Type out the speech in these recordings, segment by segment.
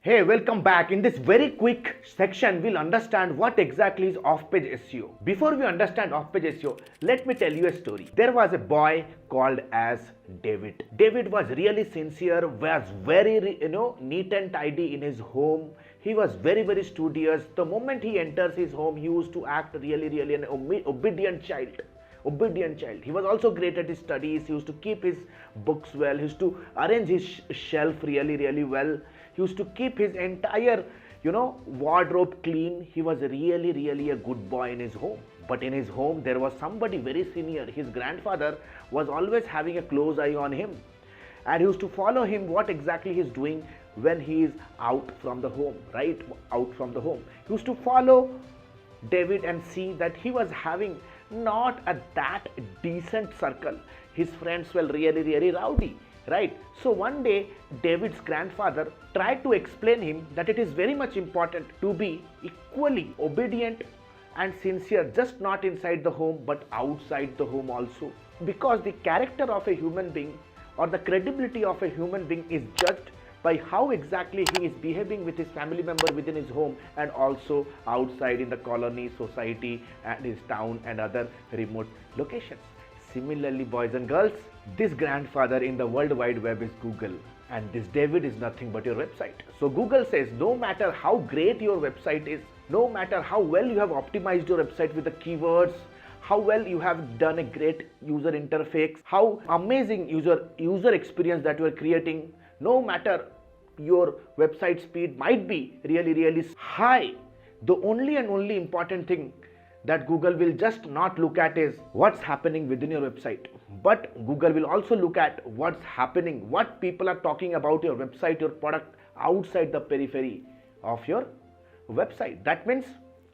Hey, welcome back. In this very quick section, we'll understand what exactly is off-page SEO. Before we understand off-page SEO, let me tell you a story. There was a boy called as David. David was really sincere, was very, neat and tidy in his home. He was very studious. The moment he enters his home, he used to act really an obedient child. He was also great at his studies. He used to keep his books well. He used to arrange his shelf really well. He used to keep his entire, wardrobe clean. He was really a good boy in his home. But in his home, there was somebody very senior. His grandfather was always having a close eye on him. And he used to follow him what exactly he's doing when he is out from the home, right? Out from the home. He used to follow David and see that he was having not a that decent circle. His friends were really rowdy, right? So one day David's grandfather tried to explain him that it is very much important to be equally obedient and sincere, just not inside the home but outside the home also, because the character of a human being or the credibility of a human being is judged by how exactly he is behaving with his family member within his home and also outside in the colony, society and his town and other remote locations. Similarly, boys and girls, this grandfather in the World Wide Web is Google, and this David is nothing but your website. So Google says no matter how great your website is, no matter how well you have optimized your website with the keywords, how well you have done a great user interface, how amazing user experience that you are creating, no matter your website speed might be really high, the only important thing that Google will just not look at is what's happening within your website, but Google will also look at what's happening, what people are talking about your website, your product outside the periphery of your website. That means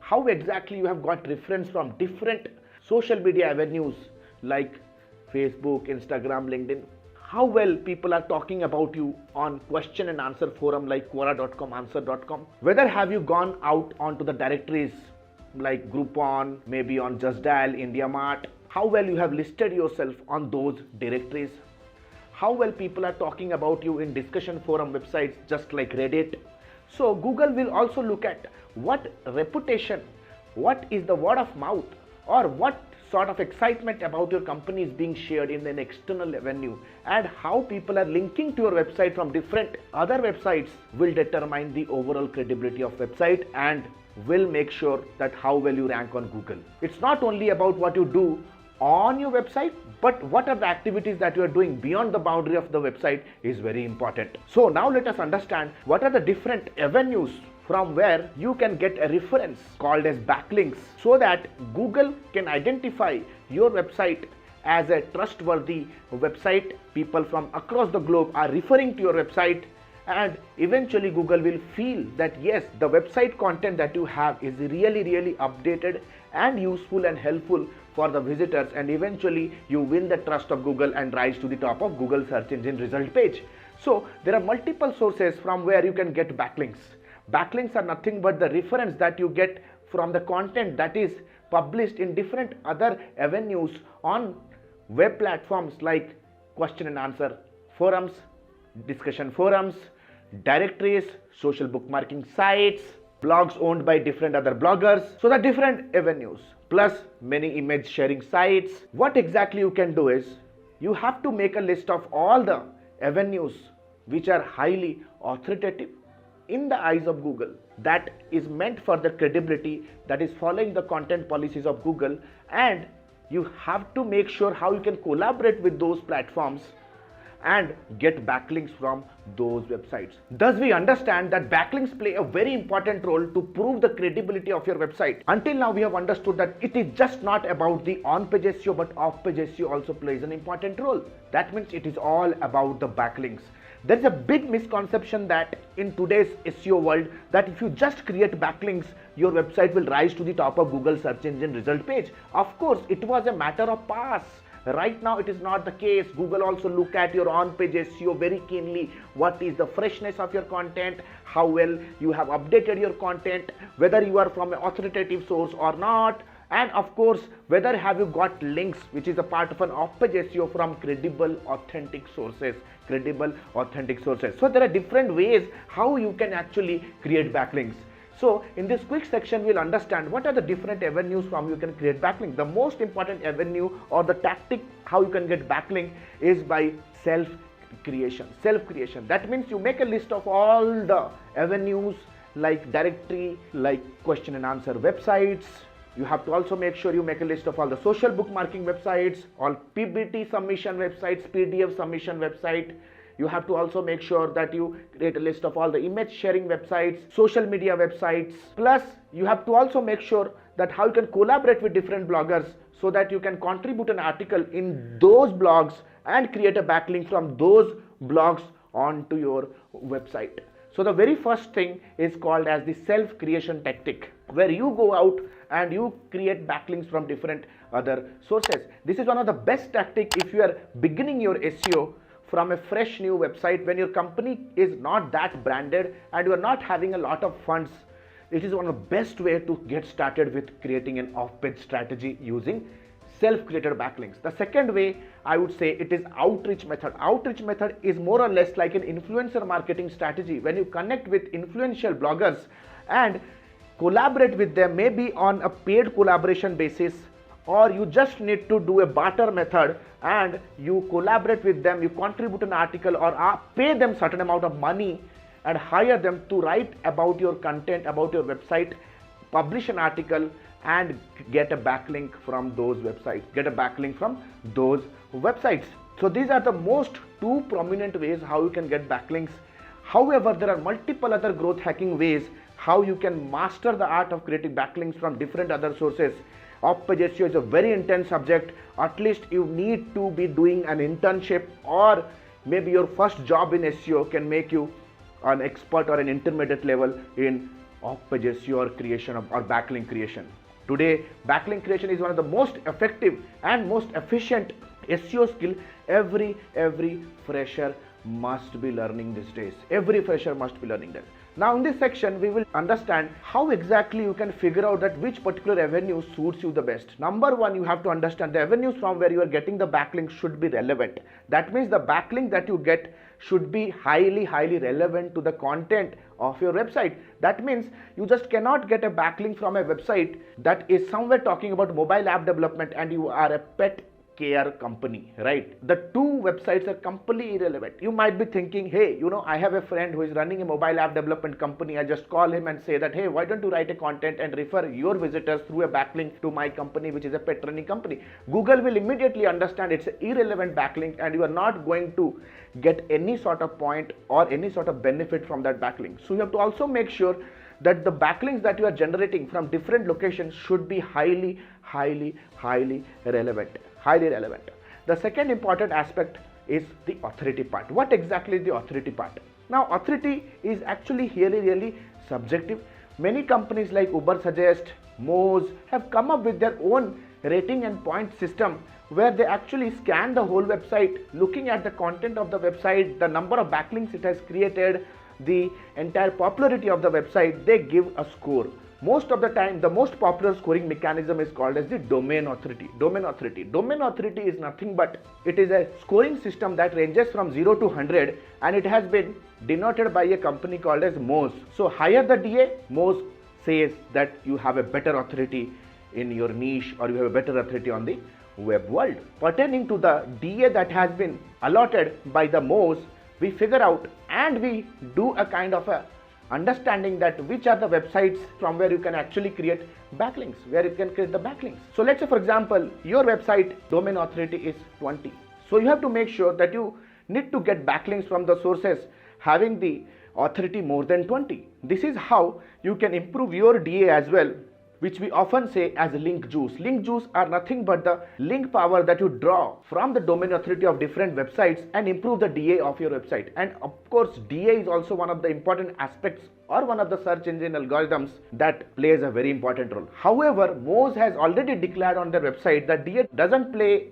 how exactly you have got reference from different social media avenues like Facebook, Instagram, LinkedIn, how well people are talking about you on question and answer forum like quora.com, answer.com, whether have you gone out onto the directories like Groupon, maybe on Just Dial, IndiaMart, how well you have listed yourself on those directories, how well people are talking about you in discussion forum websites just like Reddit. So Google will also look at what reputation, what is the word of mouth, or what sort of excitement about your company is being shared in an external avenue, and how people are linking to your website from different other websites will determine the overall credibility of website and will make sure that how well you rank on Google. It's not only about what you do on your website, but what are the activities that you are doing beyond the boundary of the website is very important. So now let us understand what are the different avenues from where you can get a reference called as backlinks, so that Google can identify your website as a trustworthy website. People from across the globe are referring to your website, and eventually Google will feel that yes, the website content that you have is really updated and useful and helpful for the visitors, and eventually you win the trust of Google and rise to the top of Google search engine result page. So there are multiple sources from where you can get backlinks. Backlinks are nothing but the reference that you get from the content that is published in different other avenues on web platforms like question and answer forums, discussion forums, directories, social bookmarking sites, blogs owned by different other bloggers. So the different avenues plus many image sharing sites. What exactly you can do is you have to make a list of all the avenues which are highly authoritative in the eyes of Google, that is meant for the credibility, that is following the content policies of Google, and you have to make sure how you can collaborate with those platforms and get backlinks from those websites. Thus we understand that backlinks play a very important role to prove the credibility of your website. Until now we have understood that it is just not about the on-page SEO, but off-page SEO also plays an important role. That means it is all about the backlinks. There is a big misconception that in today's SEO world, that if you just create backlinks, your website will rise to the top of Google search engine result page. Of course, it was a matter of past. Right now it is not the case. Google also look at your on-page SEO very keenly. What is the freshness of your content, how well you have updated your content, whether you are from an authoritative source or not, And of course, whether have you got links, which is a part of an off-page SEO, from credible, authentic sources. So there are different ways how you can actually create backlinks. So in this quick section, we'll understand what are the different avenues from you can create backlink. The most important avenue or the tactic how you can get backlink is by self-creation. That means you make a list of all the avenues like directory, like question and answer websites. You have to also make sure you make a list of all the social bookmarking websites, all PPT submission websites, PDF submission website. You have to also make sure that you create a list of all the image sharing websites, social media websites. Plus, you have to also make sure that how you can collaborate with different bloggers so that you can contribute an article in those blogs and create a backlink from those blogs onto your website. So the very first thing is called as the self-creation tactic, where you go out and you create backlinks from different other sources. This is one of the best tactics if you are beginning your SEO from a fresh new website, when your company is not that branded and you are not having a lot of funds. It is one of the best way to get started with creating an off-page strategy using self-created backlinks. The second way, I would say, it is outreach method. Outreach method is more or less like an influencer marketing strategy, when you connect with influential bloggers and collaborate with them, maybe on a paid collaboration basis, or you just need to do a barter method and you collaborate with them, you contribute an article or pay them certain amount of money and hire them to write about your content, about your website, publish an article and get a backlink from those websites. So these are the most two prominent ways how you can get backlinks. However, there are multiple other growth hacking ways how you can master the art of creating backlinks from different other sources. Off-page SEO is a very intense subject. At least you need to be doing an internship, or maybe your first job in SEO can make you an expert or an intermediate level in off-page SEO or creation or backlink creation. Today, backlink creation is one of the most effective and most efficient SEO skill every fresher must be learning these days. Now in this section, we will understand how exactly you can figure out that which particular avenue suits you the best. Number one, you have to understand the avenues from where you are getting the backlink should be relevant. That means the backlink that you get should be highly relevant to the content of your website. That means you just cannot get a backlink from a website that is somewhere talking about mobile app development and you are a pet care company, right? The two websites are completely irrelevant. You might be thinking, hey, I have a friend who is running a mobile app development company. I just call him and say that, hey, why don't you write a content and refer your visitors through a backlink to my company, which is a pet running company. Google will immediately understand it's an irrelevant backlink and you are not going to get any sort of point or any sort of benefit from that backlink. So you have to also make sure that the backlinks that you are generating from different locations should be highly relevant. The second important aspect is the authority part. What exactly is the authority part? Now, authority is actually really subjective. Many companies like Ubersuggest, Moz have come up with their own rating and point system, where they actually scan the whole website, looking at the content of the website, the number of backlinks it has created, the entire popularity of the website. They give a score. Most of the time, the most popular scoring mechanism is called as the domain authority. Domain authority is nothing but it is a scoring system that ranges from 0 to 100 and it has been denoted by a company called as Moz. So higher the DA, Moz says that you have a better authority in your niche or you have a better authority on the web world. Pertaining to the DA that has been allotted by the Moz, we figure out and we do a kind of a understanding that which are the websites from where you can actually create backlinks, where you can create the backlinks. So let's say, for example, your website domain authority is 20. So you have to make sure that you need to get backlinks from the sources having the authority more than 20. This is how you can improve your DA as well, which we often say as link juice. Link juice are nothing but the link power that you draw from the domain authority of different websites and improve the DA of your website. And of course, DA is also one of the important aspects or one of the search engine algorithms that plays a very important role. However, Moz has already declared on their website that DA doesn't play,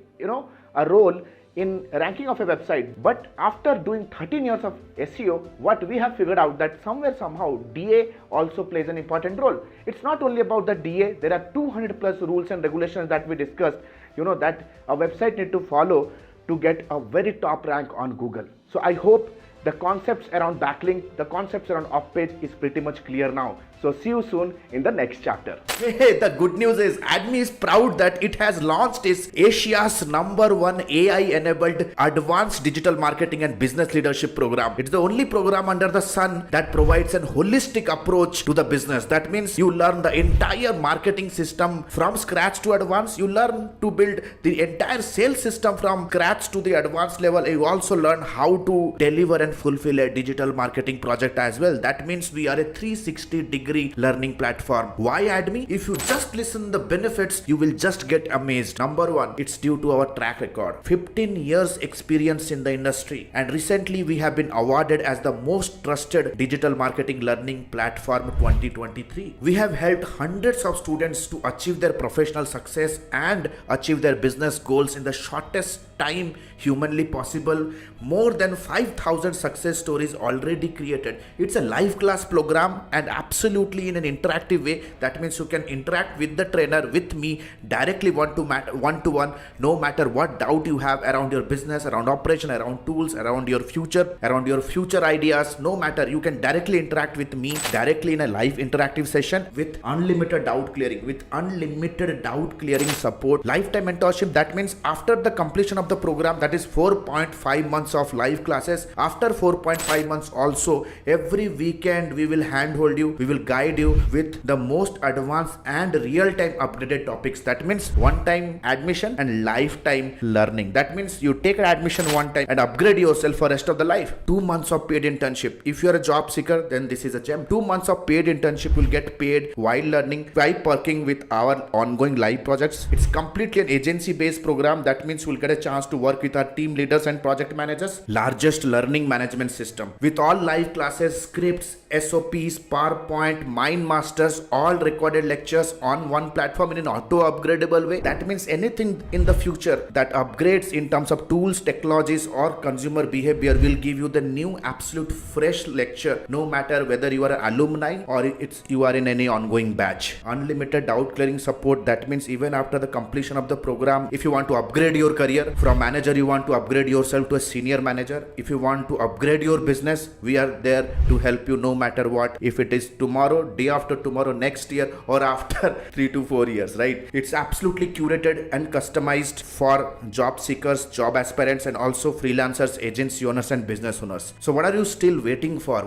a role in ranking of a website. But after doing 13 years of SEO, what we have figured out that somewhere somehow DA also plays an important role. It's not only about the DA, there are 200 plus rules and regulations that we discussed, that a website need to follow to get a very top rank on Google. So I hope the concepts around backlink, the concepts around off page is pretty much clear now. So see you soon in the next chapter. Hey, the good news is AADME is proud that it has launched its Asia's #1 AI-enabled advanced digital marketing and business leadership program. It's the only program under the sun that provides a holistic approach to the business. That means you learn the entire marketing system from scratch to advanced. You learn to build the entire sales system from scratch to the advanced level. You also learn how to deliver and fulfill a digital marketing project as well. That means we are a 360-degree learning platform. Why AADME? If you just listen the benefits, you will just get amazed. Number one, it's due to our track record. 15 years experience in the industry, and recently we have been awarded as the most trusted digital marketing learning platform 2023. We have helped hundreds of students to achieve their professional success and achieve their business goals in the shortest time humanly possible. More than 5,000 success stories already created. It's a live class program and absolutely in an interactive way. That means you can interact with the trainer, with me directly one to one, no matter what doubt you have around your business, around operation, around tools, around your future ideas. No matter, you can directly interact with me directly in a live interactive session with unlimited doubt clearing support, lifetime mentorship. That means after the completion of the program, that is 4.5 months of live classes. After 4.5 months also, every weekend we will handhold you, we will guide you with the most advanced and real-time updated topics. That means one-time admission and lifetime learning. That means you take an admission one time and upgrade yourself for rest of the life. 2 months of paid internship. If you are a job seeker, then this is a gem. 2 months of paid internship will get paid while learning, while working with our ongoing live projects. It's completely an agency-based program. That means we'll get a chance to work with our team leaders and project managers. Largest learning management system with all live classes, scripts, SOPs, PowerPoint, mind masters, all recorded lectures on one platform in an auto upgradable way. That means anything in the future that upgrades in terms of tools, technologies or consumer behavior will give you the new absolute fresh lecture, no matter whether you are an alumni or you are in any ongoing batch. Unlimited doubt clearing support. That means even after the completion of the program, if you want to upgrade your career from manager, you want to upgrade yourself to a senior manager. If you want to upgrade your business, we are there to help you no matter what. If it is tomorrow, day after tomorrow, next year or after 3 to 4 years, right? It's absolutely curated and customized for job seekers, job aspirants and also freelancers, agency owners and business owners. So what are you still waiting for?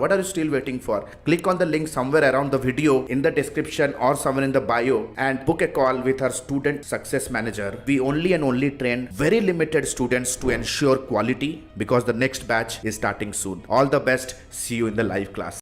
Click on the link somewhere around the video in the description or somewhere in the bio and book a call with our student success manager. We only train very limited students to ensure quality because the next batch is starting soon. All the best. See you in the live class.